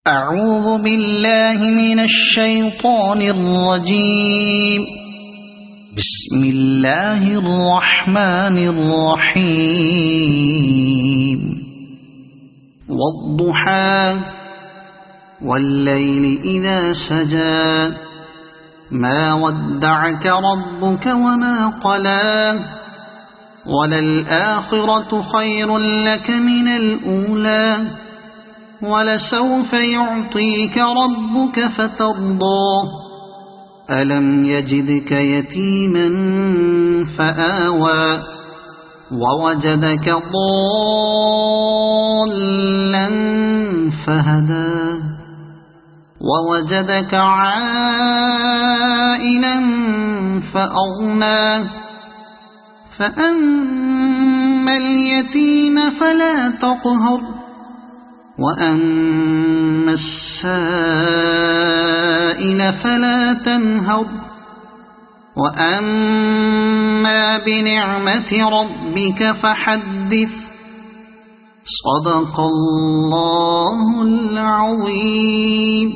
أعوذ بالله من الشيطان الرجيم. بسم الله الرحمن الرحيم. والضحى والليل إذا سجى ما ودعك ربك وما قلى وللآخرة خير لك من الأولى ولسوف يعطيك ربك فترضى ألم يجدك يتيما فآوى ووجدك ضالا فهدى ووجدك عائلا فأغنى فأما اليتيم فلا تقهر وأما السائل فلا تنهر وأما بنعمة ربك فحدث. صدق الله العظيم.